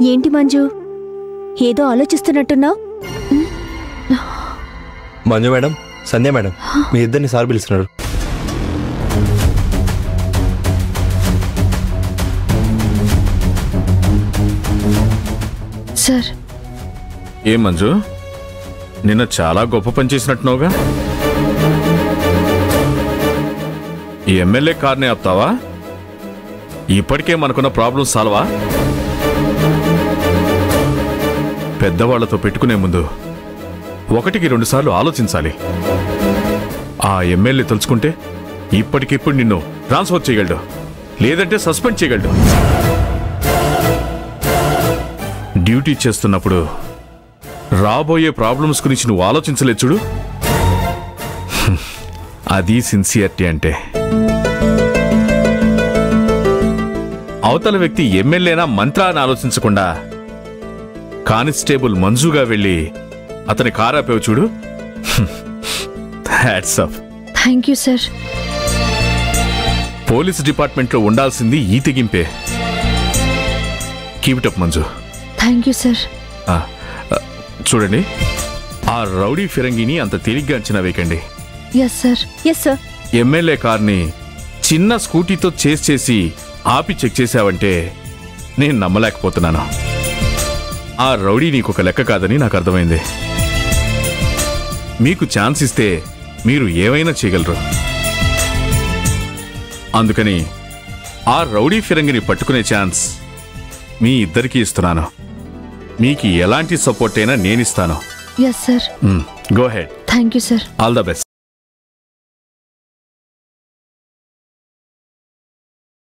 ఏంటి మంజు, ఏదో ఆలోచిస్తున్నట్టున్నావు? మంజు మేడం, సంధ్య మేడం, మీ ఇద్దరిని సార్ పిలుస్తున్నారు. సార్. ఏం మంజు, నిన్న చాలా గొప్ప పని చేసినట్టున్నావుగా. ఈ ఎమ్మెల్యే కార్నే ఆపుతావా? ఇప్పటికే మనకున్న ప్రాబ్లం సాల్వా? పెద్దవాళ్లతో పెట్టుకునే ముందు 1-2 సార్లు ఆలోచించాలి. ఆ ఎమ్మెల్యే తలుచుకుంటే ఇప్పటికిప్పుడు నిన్ను ట్రాన్స్ఫర్ చేయగలడు, లేదంటే సస్పెండ్ చేయగలడు. డ్యూటీ చేస్తున్నప్పుడు రాబోయే ప్రాబ్లమ్స్ గురించి నువ్వు ఆలోచించలేదు చూడు. అది సిన్సియరిటీ అంటే. అవతల వ్యక్తి ఎమ్మెల్యేనా మంత్రా అని ఆలోచించకుండా కానిస్టేబుల్ మంజుగా వెళ్ళి అతని కారాపేవు చూడు. Hats off. Thank you sir. Police డిపార్ట్మెంట్లో ఉండాల్సింది ఈ తెగింపే. Keep it up Manju. Thank you sir. చూడండి, ఆ రౌడీ ఫిరంగిని అంత తేలిగ్గా అంచనా వేయకండి. Yes sir. Yes sir. MLA కార్ని చిన్న స్కూటీతో చేసి ఆపి చెక్ చేశావంటే నేను నమ్మలేకపోతున్నాను. ఆ రౌడీ నీకు ఒక లెక్క కాదని నాకు అర్థమైంది. మీకు ఛాన్స్ ఇస్తే మీరు ఏమైనా చేయగలరు. అందుకని ఆ రౌడీ ఫిరంగిని పట్టుకునే ఛాన్స్ మీ ఇద్దరికీ ఇస్తున్నాను. మీకు ఎలాంటి సపోర్ట్ అయినా నేనిస్తాను. Yes sir. Go ahead. Thank you sir. All the best.